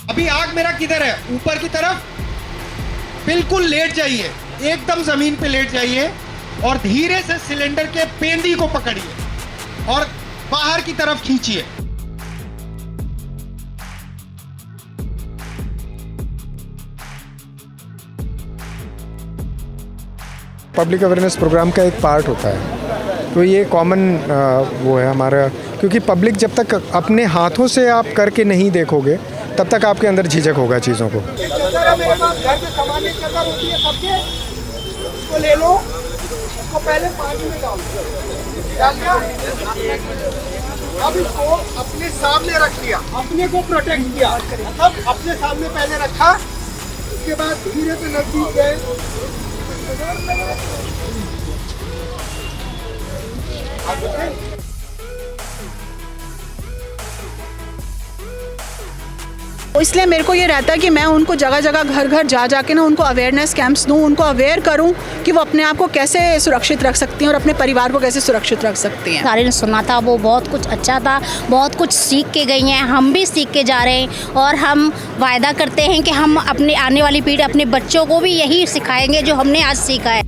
अभी आग मेरा किधर है? ऊपर की तरफ। बिल्कुल लेट जाइए, एकदम जमीन पे लेट जाइए और धीरे से सिलेंडर के पेंदी को पकड़िए और बाहर की तरफ खींचिए। पब्लिक अवेयरनेस प्रोग्राम का एक पार्ट होता है, तो ये कॉमन वो है हमारा, क्योंकि पब्लिक जब तक अपने हाथों से आप करके नहीं देखोगे तब तक आपके अंदर झिझक होगा चीज़ों को। घर के सामान की कदर होती है सबके, उसको ले लो, उसको पहले पानी में डालो, अब इसको अपने सामने रख लिया, अपने को प्रोटेक्ट किया, मतलब अपने सामने पहले रखा, उसके बाद धीरे से नजदीक गए, इसलिए मेरे को ये रहता है कि मैं उनको जगह जगह घर घर जा जाके ना उनको अवेयरनेस कैंप्स दूं, उनको अवेयर करूं कि वो अपने आप को कैसे सुरक्षित रख सकती हैं और अपने परिवार को कैसे सुरक्षित रख सकती हैं। सारे ने सुना था, वो बहुत कुछ अच्छा था, बहुत कुछ सीख के गई हैं, हम भी सीख के जा रहे हैं और हम वायदा करते हैं कि हम अपने आने वाली पीढ़ी, अपने बच्चों को भी यही सिखाएंगे जो हमने आज सीखा है।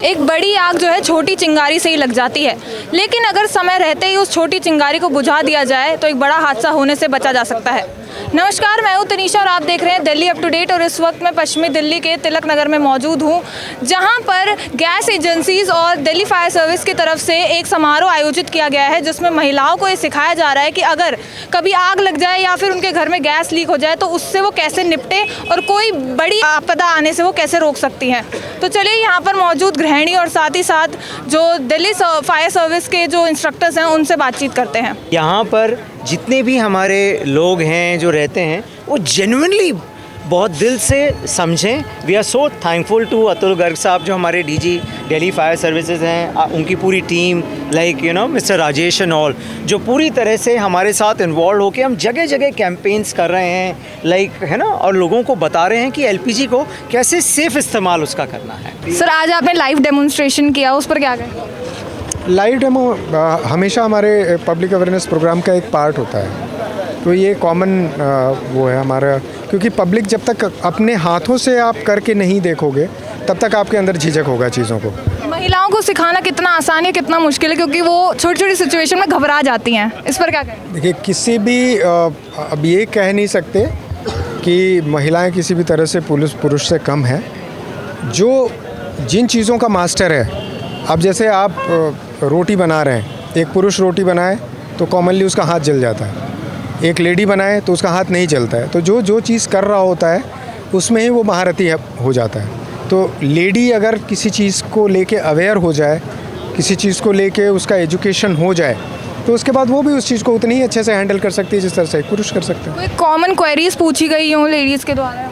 एक बड़ी आग जो है छोटी चिंगारी से ही लग जाती है, लेकिन अगर समय रहते ही उस छोटी चिंगारी को बुझा दिया जाए तो एक बड़ा हादसा होने से बचा जा सकता है। नमस्कार, मैं हूं तनीषा और आप देख रहे हैं दिल्ली अप टू डेट। और इस वक्त मैं पश्चिमी दिल्ली के तिलक नगर में मौजूद हूं, जहां पर गैस एजेंसीज और दिल्ली फायर सर्विस की तरफ से एक समारोह आयोजित किया गया है, जिसमें महिलाओं को ये सिखाया जा रहा है कि अगर कभी आग लग जाए या फिर उनके घर में गैस लीक हो जाए तो उससे वो कैसे निपटे और कोई बड़ी आपदा आने से वो कैसे रोक सकती हैं। तो चलिए यहाँ पर मौजूद गृहिणी और साथ ही साथ जो दिल्ली फायर सर्विस के जो इंस्ट्रक्टर्स हैं उनसे बातचीत करते हैं। यहाँ पर जितने भी हमारे लोग हैं जो रहते हैं वो जेन्युइनली बहुत दिल से समझें। We are so thankful to Atul Garg साहब जो हमारे डीजी दिल्ली फायर सर्विसेज हैं, उनकी पूरी team, like mister Rajesh and all, जो पूरी तरह से हमारे साथ इन्वॉल्व होकर हम जगह जगह कैंपेन्स कर रहे हैं, लाइक है ना, और लोगों को बता रहे हैं कि एलपीजी को कैसे सेफ इस्तेमाल उसका करना है। सर, आज आपने लाइव डेमोन्स्ट्रेशन किया, उस पर क्या कहें? लाइव डेमो हमेशा हमारे पब्लिक अवेयरनेस प्रोग्राम का एक पार्ट होता है, तो ये कॉमन वो है हमारा, क्योंकि पब्लिक जब तक अपने हाथों से आप करके नहीं देखोगे तब तक आपके अंदर झिझक होगा चीज़ों को। महिलाओं को सिखाना कितना आसान है, कितना मुश्किल है, क्योंकि वो छोटी छोटी सिचुएशन में घबरा जाती हैं, इस पर क्या कहें? देखिए, किसी भी अब ये कह नहीं सकते कि महिलाएं किसी भी तरह से पुरुष से कम हैं। जो जिन चीज़ों का मास्टर है, अब जैसे आप रोटी बना रहे हैं, एक पुरुष रोटी बनाए तो कॉमनली उसका हाथ जल जाता है, एक लेडी बनाए तो उसका हाथ नहीं जलता है। तो जो चीज़ कर रहा होता है उसमें ही वो महारथी हो जाता है। तो लेडी अगर किसी चीज़ को लेके अवेयर हो जाए, किसी चीज़ को लेके उसका एजुकेशन हो जाए, तो उसके बाद वो भी उस चीज़ को उतनी ही अच्छे से हैंडल कर सकती है जिस तरह से एक पुरुष कर सकते हैं। कोई कॉमन क्वेरीज पूछी गई हों लेडीज़ के द्वारा?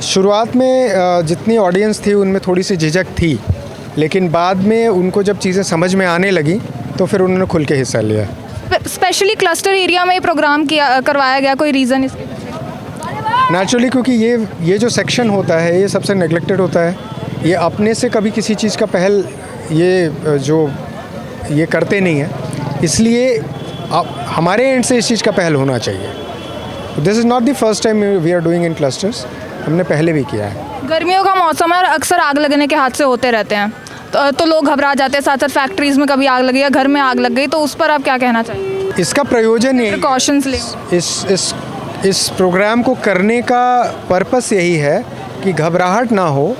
शुरुआत में जितनी ऑडियंस थी उनमें थोड़ी सी झिझक थी, लेकिन बाद में उनको जब चीज़ें समझ में आने लगी तो फिर उन्होंने खुल के हिस्सा लिया। स्पेशली क्लस्टर एरिया में प्रोग्राम करवाया गया, कोई रीज़न इसके? नेचुरली, क्योंकि ये जो सेक्शन होता है ये सबसे नेग्लेक्टेड होता है। ये अपने से कभी किसी चीज़ का पहल ये करते नहीं हैं, इसलिए हमारे एंड से इस चीज़ का पहल होना चाहिए। This is not the first time we are doing in clusters, हमने पहले भी किया है। गर्मियों का मौसम है और अक्सर आग लगने के हादसे होते रहते हैं, तो लोग घबरा जाते हैं। साथ साथ फैक्ट्रीज़ में कभी आग लगी या घर में आग लग गई, तो उस पर आप क्या कहना चाहिए? इसका प्रयोजन ये प्रिकॉशंस लें। इस प्रोग्राम को करने का पर्पस यही है कि घबराहट ना हो,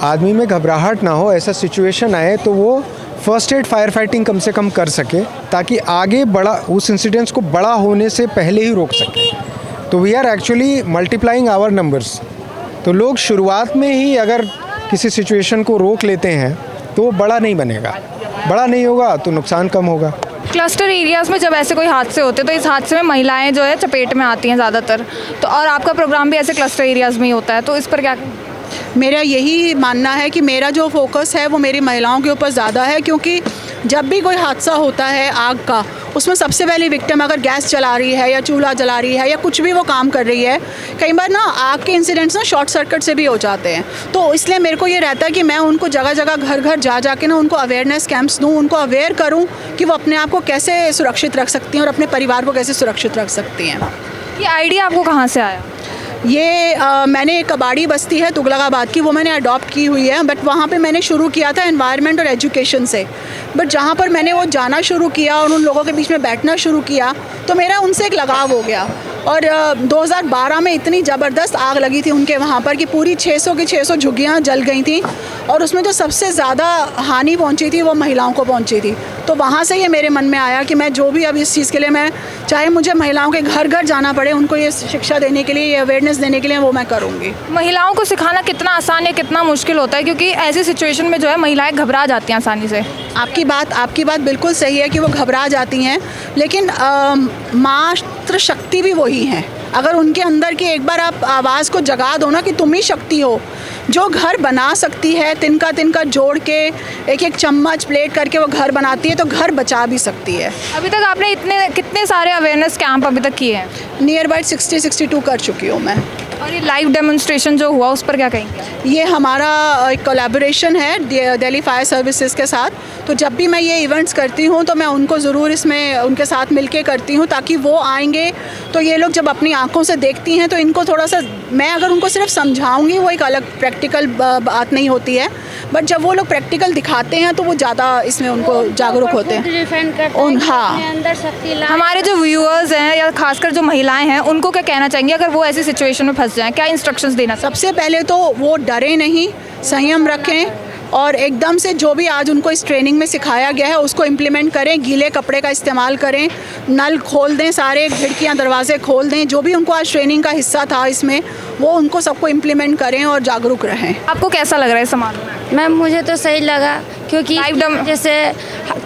आदमी में घबराहट ना हो, ऐसा सिचुएशन आए तो वो फर्स्ट एड फायर फाइटिंग कम से कम कर सके, ताकि आगे उस इंसिडेंट्स को बड़ा होने से पहले ही रोक सके। तो we are actually multiplying our numbers. तो लोग शुरुआत में ही अगर किसी सिचुएशन को रोक लेते हैं तो वो बड़ा नहीं बनेगा, बड़ा नहीं होगा तो नुकसान कम होगा। क्लस्टर एरियाज़ में जब ऐसे कोई हादसे होते हैं तो इस हादसे में महिलाएं जो है चपेट में आती हैं ज़्यादातर, तो और आपका प्रोग्राम भी ऐसे क्लस्टर एरियाज़ में ही होता है, तो इस पर क्या कहें? मेरा यही मानना है कि मेरा जो फोकस है वो मेरी महिलाओं के ऊपर ज़्यादा है, क्योंकि जब भी कोई हादसा होता है आग का, उसमें सबसे पहले विक्टिम अगर गैस जला रही है या चूल्हा जला रही है या कुछ भी वो काम कर रही है, कई बार ना आग के इंसिडेंट्स ना शॉर्ट सर्किट से भी हो जाते हैं। तो इसलिए मेरे को ये रहता है कि मैं उनको जगह जगह घर घर जा के ना उनको अवेयरनेस कैंप्स दूँ, उनको अवेयर करूँ कि वो अपने आप को कैसे सुरक्षित रख सकती हैं और अपने परिवार को कैसे सुरक्षित रख सकती हैं। ये आइडिया आपको कहाँ से आया? ये मैंने एक कबाड़ी बस्ती है तुगलकाबाद की, वो मैंने अडॉप्ट की हुई है, बट वहाँ पे मैंने शुरू किया था एनवायरनमेंट और एजुकेशन से। बट जहाँ पर मैंने वो जाना शुरू किया और उन लोगों के बीच में बैठना शुरू किया तो मेरा उनसे एक लगाव हो गया। और 2012 में इतनी ज़बरदस्त आग लगी थी उनके वहाँ पर कि पूरी 600 की 600 झुग्गियाँ जल गई थी और उसमें जो सबसे ज़्यादा हानि पहुँची थी वो महिलाओं को पहुँची थी। तो वहाँ से ये मेरे मन में आया कि मैं जो भी अब इस चीज़ के लिए मैं चाहे मुझे महिलाओं के घर घर जाना पड़े, उनको ये शिक्षा देने के लिए, ये अवेयरनेस देने के लिए, वो मैं करूँगी। महिलाओं को सिखाना कितना आसान है, कितना मुश्किल होता है, क्योंकि ऐसी सिचुएशन में जो है महिलाएं घबरा जाती हैं आसानी से। आपकी बात बिल्कुल सही है कि वो घबरा जाती हैं, लेकिन मात्र शक्ति भी वही है। अगर उनके अंदर की एक बार आप आवाज़ को जगा दो ना कि तुम ही शक्ति हो जो घर बना सकती है, तिनका तिनका जोड़ के एक एक चम्मच प्लेट करके वो घर बनाती है, तो घर बचा भी सकती है। अभी तक आपने कितने सारे अवेयरनेस कैंप अभी तक किए हैं? नियर बाई 60-62 कर चुकी हूँ मैं। और ये लाइव डेमोन्स्ट्रेशन जो हुआ उस पर क्या कहेंगे? ये हमारा एक कोलैबोरेशन है दिल्ली फायर सर्विसेज के साथ। तो जब भी मैं ये इवेंट्स करती हूँ तो मैं उनको ज़रूर इसमें उनके साथ मिलके करती हूँ, ताकि वो आएंगे तो ये लोग जब अपनी आंखों से देखती हैं तो इनको थोड़ा सा, मैं अगर उनको सिर्फ समझाऊंगी वो एक अलग प्रैक्टिकल बात नहीं होती है, बट जब वो लोग प्रैक्टिकल दिखाते हैं तो वो ज़्यादा इसमें उनको जागरूक होते हैं। हाँ, हमारे जो व्यूअर्स हैं या खासकर जो महिलाएं हैं उनको क्या कहना चाहेंगे अगर वो ऐसी सिचुएशन में फंस जाएं? क्या इंस्ट्रक्शंस देना? सबसे पहले तो वो डरे नहीं, संयम रखें और एकदम से जो भी आज उनको इस ट्रेनिंग में सिखाया गया है उसको इम्प्लीमेंट करें। गीले कपड़े का इस्तेमाल करें, नल खोल दें, सारे खिड़कियां दरवाजे खोल दें, जो भी उनको आज ट्रेनिंग का हिस्सा था इसमें वो उनको सबको इम्प्लीमेंट करें और जागरूक रहें। आपको कैसा लग रहा है सामान? मैम मुझे तो सही लगा, क्योंकि जैसे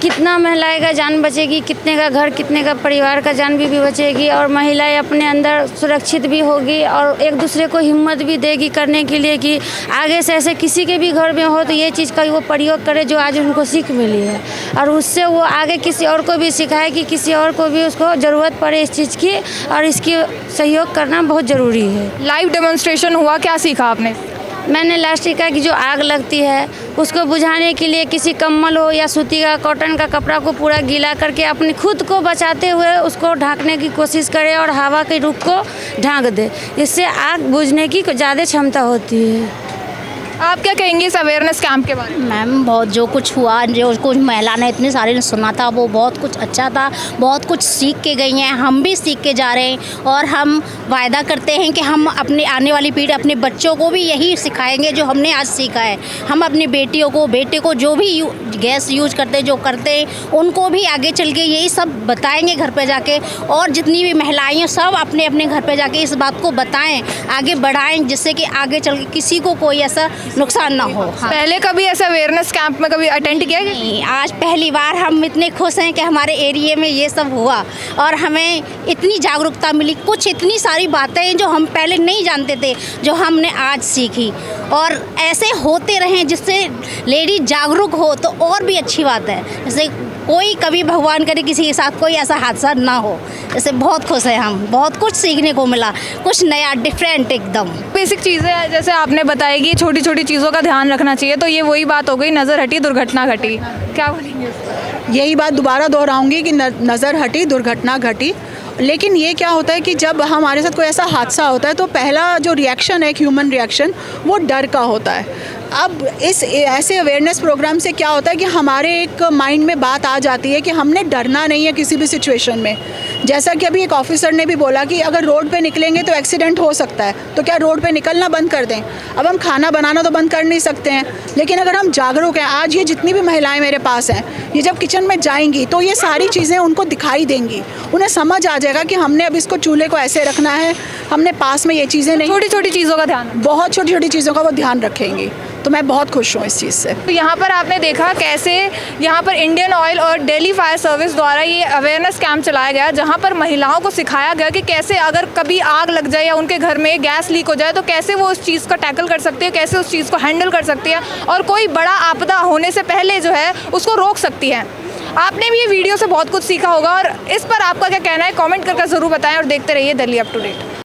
कितना महिलाएं का जान बचेगी, कितने का घर, कितने का परिवार का जान भी बचेगी और महिलाएं अपने अंदर सुरक्षित भी होगी और एक दूसरे को हिम्मत भी देगी करने के लिए कि आगे से ऐसे किसी के भी घर में हो तो ये चीज़ का वो प्रयोग करे जो आज उनको सीख मिली है और उससे वो आगे किसी और को भी सिखाए कि किसी और को भी उसको ज़रूरत पड़े इस चीज़ की और इसकी सहयोग करना बहुत ज़रूरी है। लाइव डेमोन्स्ट्रेशन हुआ, क्या सीखा आपने? मैंने लास्ट सीखा कि जो आग लगती है उसको बुझाने के लिए किसी कंबल हो या सूती का, कॉटन का कपड़ा को पूरा गीला करके अपने खुद को बचाते हुए उसको ढकने की कोशिश करे और हवा के रुख को ढांक दे, इससे आग बुझने की ज़्यादा क्षमता होती है। आप क्या कहेंगे इस अवेयरनेस कैंप के बारे में? मैम बहुत जो कुछ हुआ, जो कुछ महिला ने इतने सारे ने सुना था वो बहुत कुछ अच्छा था, बहुत कुछ सीख के गई हैं, हम भी सीख के जा रहे हैं और हम वायदा करते हैं कि हम अपने आने वाली पीढ़ी, अपने बच्चों को भी यही सिखाएंगे जो हमने आज सीखा है। हम अपनी बेटियों को, बेटे को जो भी गैस यूज करते जो करते हैं उनको भी आगे चल के यही सब बताएंगे घर पे जाके, और जितनी भी महिलाएं हैं सब अपने अपने घर पे जाके इस बात को बताएं, आगे बढ़ाएं, जिससे कि आगे चल के किसी को कोई ऐसा नुकसान ना हो। हाँ। पहले कभी ऐसा अवेयरनेस कैंप में कभी अटेंड किया? नहीं, आज पहली बार हम इतने खुश हैं कि हमारे एरिया में ये सब हुआ और हमें इतनी जागरूकता मिली। कुछ इतनी सारी बातें हैं जो हम पहले नहीं जानते थे जो हमने आज सीखी, और ऐसे होते रहें जिससे लेडी जागरूक हो तो और भी अच्छी बात है। जैसे कोई कभी भगवान करे किसी के साथ कोई ऐसा हादसा ना हो, जैसे बहुत खुश हैं हम, बहुत कुछ सीखने को मिला, कुछ नया डिफरेंट एकदम। बेसिक चीज़ें जैसे आपने बताई कि छोटी छोटी चीज़ों का ध्यान रखना चाहिए, तो ये वही बात हो गई, नज़र हटी दुर्घटना घटी। क्या बोलेंगे? यही बात दोबारा दोहराऊंगी कि नज़र हटी दुर्घटना घटी। लेकिन ये क्या होता है कि जब हमारे साथ कोई ऐसा हादसा होता है तो पहला जो रिएक्शन है, एक ह्यूमन रिएक्शन, वो डर का होता है। अब इस ऐसे अवेयरनेस प्रोग्राम से क्या होता है कि हमारे एक माइंड में बात आ जाती है कि हमने डरना नहीं है किसी भी सिचुएशन में। जैसा कि अभी एक ऑफिसर ने भी बोला कि अगर रोड पे निकलेंगे तो एक्सीडेंट हो सकता है, तो क्या रोड पे निकलना बंद कर दें? अब हम खाना बनाना तो बंद कर नहीं सकते हैं, लेकिन अगर हम जागरूक हैं, आज ये जितनी भी महिलाएं मेरे पास हैं, ये जब किचन में जाएंगी तो ये सारी चीज़ें उनको दिखाई देंगी, उन्हें समझ आ जाएगा कि हमने अब इसको चूल्हे को ऐसे रखना है, हमने पास में ये चीज़ें नहीं, छोटी छोटी चीज़ों का ध्यान, बहुत छोटी छोटी चीज़ों का वो ध्यान रखेंगी। तो मैं बहुत खुश हूँ इस चीज़ से। तो यहाँ पर आपने देखा कैसे यहाँ पर इंडियन ऑयल और दिल्ली फायर सर्विस द्वारा ये अवेयरनेस कैंप चलाया गया, जहाँ पर महिलाओं को सिखाया गया कि कैसे अगर कभी आग लग जाए या उनके घर में गैस लीक हो जाए तो कैसे वो उस चीज़ का टैकल कर सकती है, कैसे उस चीज़ को हैंडल कर सकती है और कोई बड़ा आपदा होने से पहले जो है उसको रोक सकती है। आपने भी ये वीडियो से बहुत कुछ सीखा होगा और इस पर आपका क्या कहना है कमेंट करके ज़रूर बताएं और देखते रहिए दिल्ली अप टू डेट।